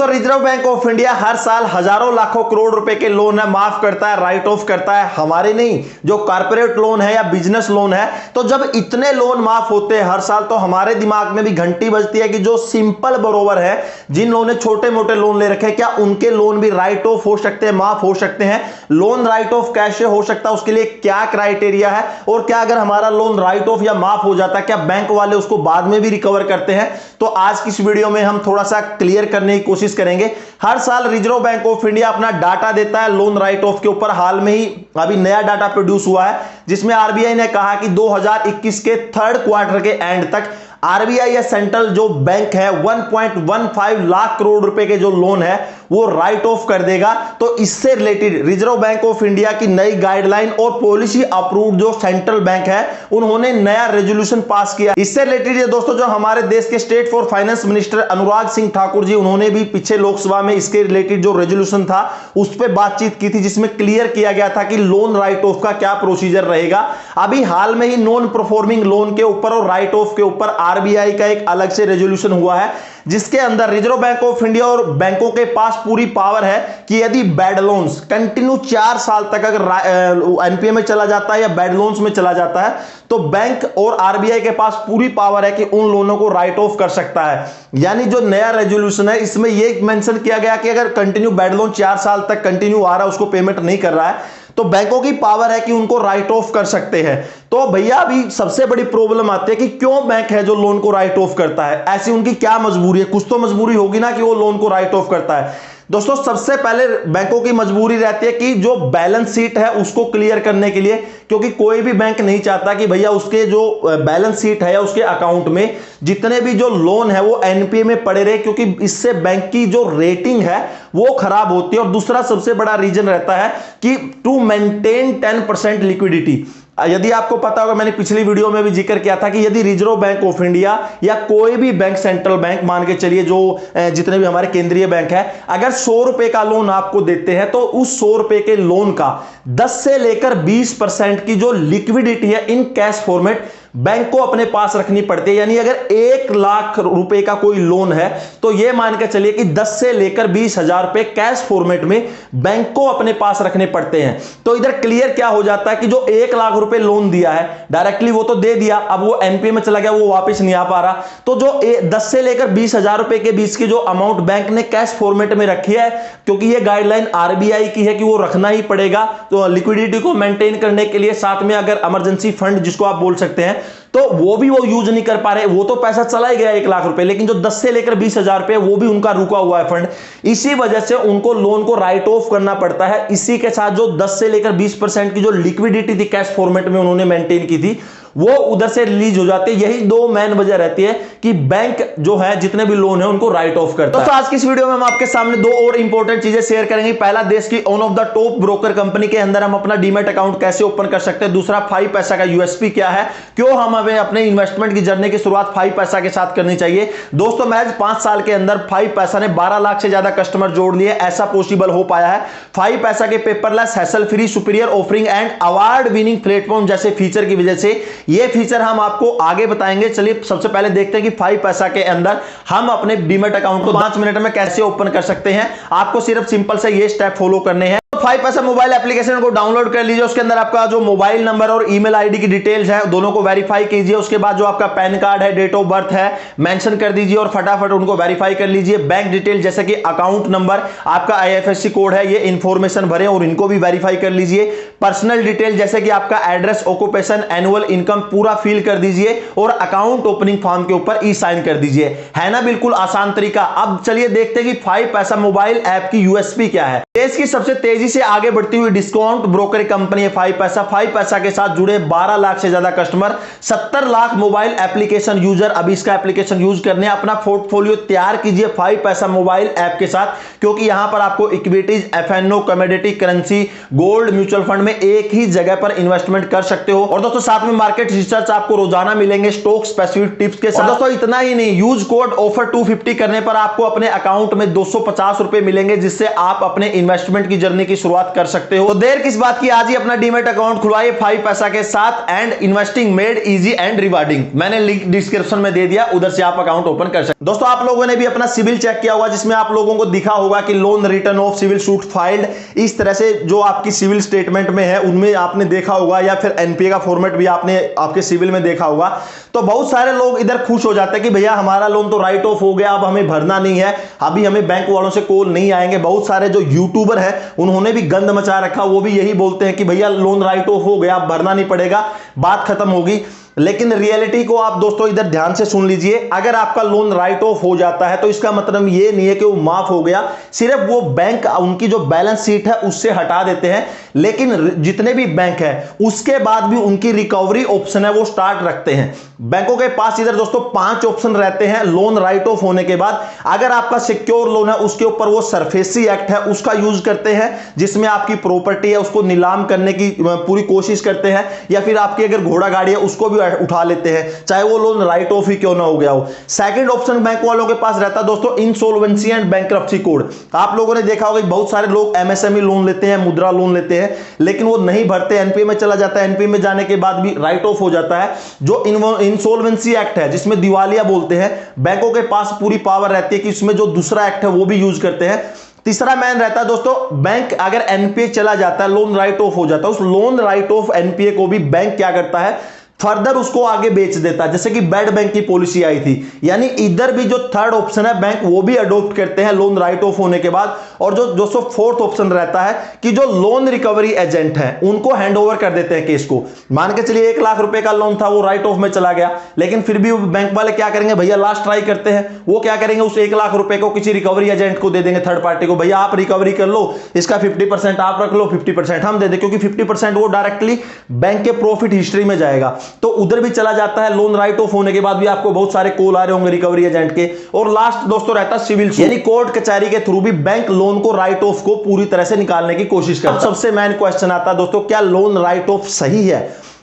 दोस्तों reserve bank of India हर साल हजारों लाखों करोड़ रुपए के लोन है माफ करता है, राइट ऑफ करता है। हमारे नहीं, जो कॉर्पोरेट लोन है या बिजनेस लोन है, तो जब इतने लोन माफ होते हैं हर साल, तो हमारे दिमाग में भी घंटी बजती है कि जो सिंपल बरोबर है, जिन लोगों ने छोटे मोटे लोन ले रखे हैं, क्या उनके लोन भी राइट ऑफ हो सकते हैं, माफ हो सकते हैं? लोन राइट ऑफ कैसे हो सकता है, उसके लिए क्या क्राइटेरिया है, और क्या अगर हमारा लोन राइट ऑफ या माफ हो जाता है, क्या बैंक वाले उसको बाद में भी रिकवर करते हैं? तो आज की इस वीडियो में हम थोड़ा सा क्लियर करने की कोशिश करेंगे। हर साल रिजर्व बैंक ऑफ इंडिया अपना डाटा देता है लोन राइट ऑफ के ऊपर। हाल में ही अभी नया डाटा प्रोड्यूस हुआ है, जिसमें आरबीआई ने कहा कि 2021 के थर्ड क्वार्टर के एंड तक आरबीआई या सेंट्रल जो बैंक है 1.15 लाख करोड़ रुपए के जो लोन है वो राइट ऑफ कर देगा। तो इससे related reserve bank of India की नई गाइडलाइन और पॉलिसी अप्रूव्ड जो सेंट्रल बैंक है, उन्होंने नया रेजोल्यूशन पास किया। इससे रिलेटेड ये दोस्तों जो हमारे देश के state for finance minister Anurag Singh Thakur ji, उन्होंने भी पीछे लोकसभा में इसके रिलेटेड जो रेजोल्यूशन था उस पर बातचीत की थी, जिसमें क्लियर किया गया था कि लोन राइट ऑफ का क्या प्रोसीजर रहेगा। अभी हाल में ही नॉन परफॉर्मिंग लोन के ऊपर और राइट ऑफ के ऊपर आरबीआई का एक अलग से रेजोल्यूशन हुआ है, जिसके अंदर रिजर्व बैंक ऑफ इंडिया और बैंकों के पास पूरी पावर है कि यदि बैड लोन्स कंटिन्यू 4 साल तक अगर एनपीए में चला जाता है या बैड लोन्स में चला जाता है, तो बैंक और आरबीआई के पास पूरी पावर है कि उन लोनों को राइट ऑफ कर सकता है। यानी जो नया रेजोल्यूशन है इसमें यह मेंशन किया गया कि अगर कंटिन्यू बैड लोन 4 साल तक कंटिन्यू आ रहा है, उसको पेमेंट नहीं कर रहा है, तो बैंकों की पावर है कि उनको राइट ऑफ कर सकते हैं। तो भैया अभी सबसे बड़ी प्रॉब्लम आती है कि क्यों बैंक है जो लोन को राइट ऑफ करता है, ऐसी उनकी क्या मजबूरी है? कुछ तो मजबूरी होगी ना कि वो लोन को राइट ऑफ करता है। दोस्तों सबसे पहले बैंकों की मजबूरी रहती है कि जो बैलेंस शीट है उसको क्लियर करने के लिए, क्योंकि कोई भी बैंक नहीं चाहता कि भैया उसके जो बैलेंस शीट है या उसके अकाउंट में जितने भी जो लोन है वो एनपीए में पड़े रहे, क्योंकि इससे बैंक की जो रेटिंग है वो खराब होती है। और दूसरा सबसे बड़ा रीजन रहता है कि टू मेंटेन 10% लिक्विडिटी। यदि आपको पता होगा, मैंने पिछली वीडियो में भी जिक्र किया था कि यदि रिजर्व बैंक ऑफ इंडिया या कोई भी बैंक, सेंट्रल बैंक मान के चलिए, जो जितने भी हमारे केंद्रीय बैंक है, अगर 100 रुपए का लोन आपको देते हैं, तो उस 100 रुपए के लोन का 10 से लेकर 20% की जो लिक्विडिटी है इन कैश फॉर्मेट बैंक को अपने पास रखनी पड़ती है। यानी अगर 1 लाख रुपए का कोई लोन है, तो यह मान के चलिए कि 10 से लेकर 20,000 रुपए कैश फॉर्मेट में बैंक को अपने पास रखने पड़ते हैं। तो इधर क्लियर क्या हो जाता है कि जो 1 लाख रुपए लोन दिया है डायरेक्टली वो तो दे दिया, अब वो एनपीए में चला गया, वो वापस नहीं आ पा रहा। तो जो 10 से लेकर 20,000 रुपए के बीच की जो अमाउंट बैंक ने कैश फॉर्मेट में रखी है, क्योंकि ये गाइडलाइन आरबीआई की है कि वो रखना ही पड़ेगा, तो लिक्विडिटी को मेंटेन करने के लिए, साथ में अगर इमरजेंसी फंड जिसको आप बोल सकते हैं, तो वो भी वो यूज नहीं कर पा रहे। वो तो पैसा चला ही गया 1 लाख रुपए, लेकिन जो 10 से लेकर 20,000 रुपए वो भी उनका रुका हुआ है फंड। इसी वजह से उनको लोन को राइट ऑफ करना पड़ता है। इसी के साथ जो 10 से लेकर 20% की जो लिक्विडिटी थी कैश फॉर्मेट में उन्होंने मेंटेन की थी, वो उधर से रिलीज हो जाती है। यही 2 मेन वजह रहती है कि बैंक जो है जितने भी लोन है उनको राइट ऑफ करता है। तो आज की इस वीडियो में हम आपके सामने 2 और इंपॉर्टेंट चीजें शेयर करेंगे। पहला, देश की one of the top broker company के अंदर हम अपना डीमैट अकाउंट कैसे ओपन कर सकते हैं। दूसरा, 5 पैसा का यूएसपी क्या है, क्यों हमें अपने इन्वेस्टमेंट की जर्नी की शुरुआत 5 पैसा के साथ करनी चाहिए। दोस्तों महज 5 साल के अंदर 5 पैसा ने 12 लाख से ज्यादा कस्टमर जोड़ लिए, ऐसा पॉसिबल हो पाया है 5 पैसा के paperless, hassle free, superior offering and award winning platform जैसे फीचर की वजह से। ये फीचर हम आपको आगे बताएंगे। चलिए सबसे पहले देखते हैं कि 5 पैसा के अंदर हम अपने डीमैट अकाउंट को 5 मिनट में कैसे ओपन कर सकते हैं। आपको सिर्फ सिंपल से ये स्टेप फॉलो करने हैं। 5 पैसा मोबाइल एप्लीकेशन को डाउनलोड कर लीजिए। उसके अंदर आपका जो मोबाइल नंबर और ईमेल आईडी की डिटेल्स है दोनों को वेरीफाई कीजिए। उसके बाद जो आपका पैन कार्ड है, डेट ऑफ बर्थ है, मेंशन कर दीजिए और फटाफट उनको वेरीफाई कर लीजिए। बैंक डिटेल जैसे कि अकाउंट नंबर, आपका आईएफएससी कोड है, ये इंफॉर्मेशन भरें और इनको भी वेरीफाई कर लीजिए। पर्सनल डिटेल जैसे कि आपका एड्रेस, ऑक्यूपेशन, एनुअल इनकम पूरा फिल कर दीजिए और अकाउंट ओपनिंग फॉर्म के ऊपर ई साइन कर दीजिए। है ना बिल्कुल आसान तरीका। अब चलिए देखते हैं कि 5 पैसा मोबाइल ऐप की यूएसपी क्या है। देश की सबसे तेजी से आगे बढ़ती हुई डिस्काउंट ब्रोकर कंपनी है 5 पैसा। 5 पैसा के साथ जुड़े 12 लाख से ज्यादा customer, 70 lakh mobile application user अभी इसका एप्लीकेशन यूज करने। अपना पोर्टफोलियो तैयार कीजिए 5 पैसा मोबाइल ऐप के साथ, क्योंकि यहां पर आपको equities, FNO, commodity, currency, gold, mutual fund में एक ही जगह पर इन्वेस्टमेंट कर सकते हो। और दोस्तों साथ में मार्केट रिसर्च आपको रोजाना मिलेंगे स्टॉक स्पेसिफिक टिप्स के साथ। दोस्तों इतना ही नहीं, यूज कोड ऑफर 250 करने पर आपको अपने अकाउंट में 250 रुपए मिलेंगे, जिससे आप अपने इन्वेस्टमेंट की जर्नी की शुरुआत कर सकते हो। तो देर किस बात की, आज ही अपना डीमैट अकाउंट खुलवाइए 5 पैसा के साथ and investing made easy and rewarding. मैंने लिंक डिस्क्रिप्शन में दे दिया, उधर से आप अकाउंट ओपन कर सकते। दोस्तों आप लोगों ने भी अपना सिविल चेक किया होगा, जिसमें आप लोगों को दिखा होगा कि loan return of civil suit filed, इस तरह से जो आपकी सिविल स्टेटमेंट में है उनमें आपने देखा होगा, या फिर एनपीए का फॉर्मेट भी आपने आपके सिविल में देखा होगा। तो बहुत सारे लोग इधर खुश हो जाते हैं कि भैया हमारा लोन तो राइट ऑफ हो गया, अब हमें भरना नहीं है, अभी हमें बैंक वालों से कॉल नहीं आएंगे। बहुत सारे जो यूट्यूबर है उन्होंने भी गंद मचा रखा, वो भी यही बोलते हैं कि भैया लोन राइट ऑफ हो गया, अब भरना नहीं पड़ेगा, बात खत्म होगी। लेकिन रियलिटी को आप दोस्तों इधर ध्यान से सुन लीजिए। अगर आपका लोन राइट ऑफ हो जाता है तो इसका मतलब ये नहीं है कि वो माफ हो गया, सिर्फ वो बैंक उनकी जो बैलेंस शीट है उससे हटा देते हैं। लेकिन जितने भी बैंक है उसके बाद भी उनकी रिकवरी ऑप्शन है वो स्टार्ट रखते हैं। बैंकों के पास इधर दोस्तों 5 ऑप्शन रहते हैं लोन राइट ऑफ होने के बाद। अगर आपका सिक्योर लोन है उसके ऊपर वो सरफेसी एक्ट है उसका यूज करते हैं, जिसमें आपकी प्रॉपर्टी है उसको नीलाम करने की पूरी कोशिश करते हैं, या फिर आपकी अगर घोड़ा गाड़ी है उसको भी उठा लेते हैं, चाहे वो लोन राइट ऑफ ही क्यों ना हो गया हो। सेकंड ऑप्शन बैंक वालों के पास रहता है दोस्तों इंसॉल्वेंसी एंड बैंक्रप्सी कोड। आप लोगों ने देखा होगा बहुत सारे लोग एमएसएमई लोन लेते हैं, मुद्रा लोन लेते हैं, लेकिन वो नहीं भरते, एनपीए में चला जाता है, एनपीए में जाने के बाद भी राइट ऑफ हो जाता है। जो इंसॉल्वेंसी एक्ट है जिसमें दिवालिया बोलते हैं, बैंकों के पास पूरी पावर रहती है कि उसमें जो दूसरा एक्ट है वो भी यूज करते हैं। तीसरा मैन रहता है दोस्तों, बैंक अगर एनपीए चला जाता है, लोन राइट ऑफ हो जाता है, उस लोन राइट ऑफ एनपीए को भी बैंक क्या करता है, फर्दर उसको आगे बेच देता है, जैसे कि बैड बैंक की पॉलिसी आई थी। यानी इधर भी जो थर्ड ऑप्शन है बैंक वो भी अडॉप्ट करते हैं लोन राइट ऑफ होने के बाद। और जो दोस्तों फोर्थ ऑप्शन रहता है कि जो लोन रिकवरी एजेंट है उनको हैंड ओवर कर देते हैं केस को। मान के चलिए 1 लाख रुपए का लोन था, वो राइट ऑफ में चला गया, लेकिन फिर भी बैंक वाले क्या करेंगे, भैया लास्ट ट्राई करते हैं। वो क्या करेंगे, उस 1 लाख रुपए को किसी रिकवरी एजेंट को दे देंगे, थर्ड पार्टी को, भैया आप रिकवरी कर लो, इसका 50% आप रख लो, 50% हम दे दें, क्योंकि 50% वो डायरेक्टली बैंक के प्रॉफिट हिस्ट्री में जाएगा। तो उधर भी चला जाता है। लोन राइट ऑफ होने के बाद भी आपको बहुत सारे कॉल आ रहे होंगे रिकवरी एजेंट के। और लास्ट दोस्तों रहता है सिविल, यानी कोर्ट कचहरी के थ्रू भी बैंक लोन को राइट ऑफ को पूरी तरह से निकालने की कोशिश करता है। सबसे मेन क्वेश्चन आता है दोस्तों, क्या लोन राइट ऑफ सही है?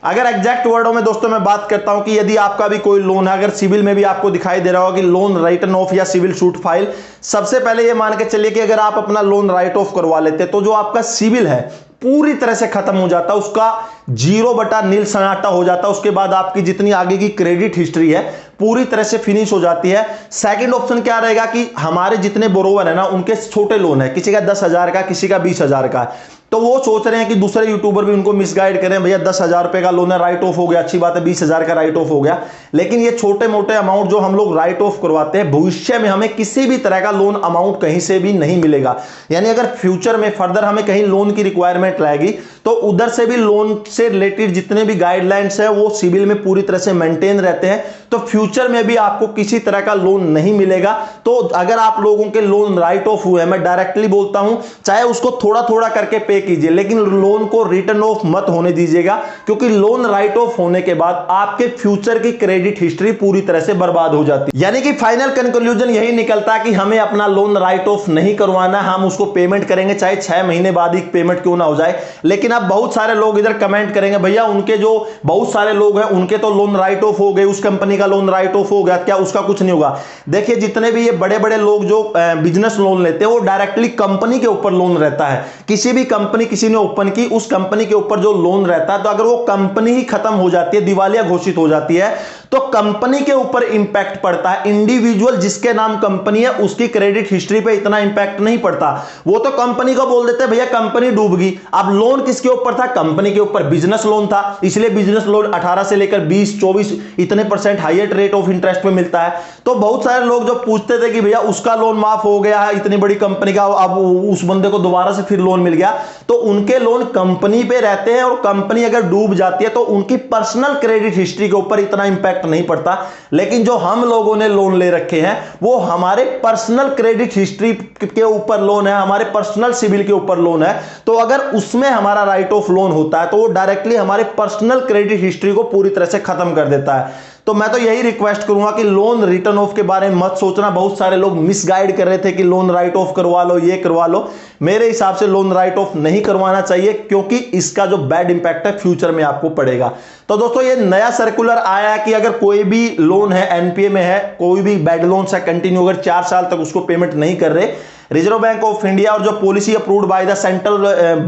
अगर एग्जैक्ट वर्डों में दोस्तों मैं बात करता हूं कि यदि आपका भी कोई लोन है, अगर सिविल में भी आपको दिखाई दे रहा होगा कि लोन राइटन ऑफ या सिविल सूट फाइल, सबसे पहले ये मान के चलिए कि अगर आप अपना लोन राइट ऑफ करवा लेते तो जो आपका सिविल है पूरी तरह से खत्म हो जाता, उसका 0/0 सन्नाटा हो जाता। उसके बाद आपकी जितनी आगे की क्रेडिट हिस्ट्री है पूरी तरह से फिनिश हो जाती है। सेकंड ऑप्शन क्या रहेगा कि हमारे जितने बोरोवर है ना उनके छोटे लोन है, किसी का 10,000 का, किसी का 20,000 का, तो वो सोच रहे हैं कि दूसरे यूट्यूबर भी उनको मिसगाइड करें, भैया 10,000 रुपए का लोन है राइट ऑफ हो गया, अच्छी बात है, 20,000 का राइट ऑफ हो गया। लेकिन ये छोटे मोटे अमाउंट जो हम लोग राइट ऑफ करवाते हैं, भविष्य में हमें किसी भी तरह का लोन अमाउंट कहीं से भी नहीं मिलेगा। यानी अगर फ्यूचर में फर्दर हमें कहीं लोन की रिक्वायरमेंट लाएगी तो उधर से भी लोन से रिलेटेड जितने भी गाइडलाइंस है वो सिविल में पूरी तरह से मेंटेन रहते हैं, तो फ्यूचर में भी आपको किसी तरह का लोन नहीं मिलेगा। तो अगर आप लोगों के लोन राइट ऑफ हुए, मैं डायरेक्टली बोलता हूं, चाहे उसको थोड़ा थोड़ा करके पे कीजिए, लेकिन लोन को रिटर्न ऑफ मत होने दीजिएगा, क्योंकि लोन राइट ऑफ होने के बाद आपके फ्यूचर की क्रेडिट हिस्ट्री पूरी तरह से बर्बाद हो जाती है। यानी कि फाइनल कंक्लूजन यही निकलता है कि हमें अपना लोन राइट ऑफ नहीं करवाना, हम उसको पेमेंट करेंगे चाहे 6 महीने बाद ही पेमेंट क्यों ना हो जाए। लेकिन अब बहुत सारे लोग इधर कमेंट करेंगे, भैया उनके जो बहुत सारे लोग हैं उनके तो लोन राइट ऑफ हो गए, उस कंपनी का लोन राइट ऑफ हो गया, क्या उसका कुछ नहीं होगा? देखिए जितने भी ये बड़े बड़े लोग जो बिजनेस लोन लेते हैं वो डायरेक्टली कंपनी के ऊपर लोन रहता है। किसी भी कंपनी किसी ने ओपन की, उस कंपनी के ऊपर जो लोन रहता है, तो अगर वो कंपनी ही खत्म हो जाती है, दिवालिया घोषित हो जाती है, तो कंपनी के ऊपर इंपैक्ट पड़ता है। इंडिविजुअल जिसके नाम कंपनी है उसकी क्रेडिट हिस्ट्री पे इतना इंपैक्ट नहीं पड़ता। वो तो कंपनी को बोल देते हैं भैया कंपनी डूब गई। अब लोन किसके ऊपर था? कंपनी के ऊपर। बिजनेस लोन था, इसलिए बिजनेस लोन 18 से लेकर 20-24 इतने % हाईएस्ट रेट ऑफ इंटरेस्ट पे मिलता है। तो बहुत सारे लोग जो पूछते थे कि भैया उसका लोन माफ हो गया है इतनी बड़ी कंपनी का, अब उस बंदे को दोबारा से फिर लोन मिल गया, तो उनके लोन कंपनी पे रहते हैं और कंपनी अगर डूब जाती है तो उनकी पर्सनल क्रेडिट हिस्ट्री के ऊपर इतना इंपैक्ट नहीं पड़ता। लेकिन जो हम लोगों ने लोन ले रखे हैं वो हमारे पर्सनल क्रेडिट हिस्ट्री के ऊपर लोन है, हमारे पर्सनल सिविल के ऊपर लोन है। तो अगर उसमें हमारा राइट ऑफ लोन होता है तो वो डायरेक्टली हमारे पर्सनल क्रेडिट हिस्ट्री को पूरी तरह से खत्म कर देता है। तो मैं तो यही रिक्वेस्ट करूंगा कि लोन रिटर्न ऑफ के बारे में मत सोचना। बहुत सारे लोग मिसगाइड कर रहे थे कि लोन राइट ऑफ करवा लो, ये करवा लो। मेरे हिसाब से लोन राइट ऑफ नहीं करवाना चाहिए, क्योंकि इसका जो बैड इंपैक्ट है फ्यूचर में आपको पड़ेगा। तो दोस्तों ये नया सर्कुलर आया है कि अगर कोई भी लोन है एनपीए में है, कोई भी बैड लोन है कंटिन्यू, अगर 4 साल तक उसको पेमेंट नहीं कर रहे, रिजर्व बैंक ऑफ इंडिया और जो policy approved by the central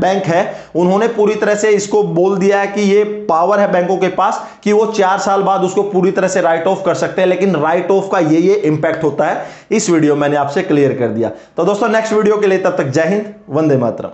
bank है, उन्होंने पूरी तरह से इसको बोल दिया है कि ये पावर है बैंकों के पास कि वो 4 साल बाद उसको पूरी तरह से राइट ऑफ कर सकते हैं, लेकिन राइट ऑफ का ये इंपैक्ट होता है। इस वीडियो मैंने आपसे क्लियर कर दिया। तो दोस्तों नेक्स्ट वीडियो के लिए तब तक जय हिंद, वंदे मातरम।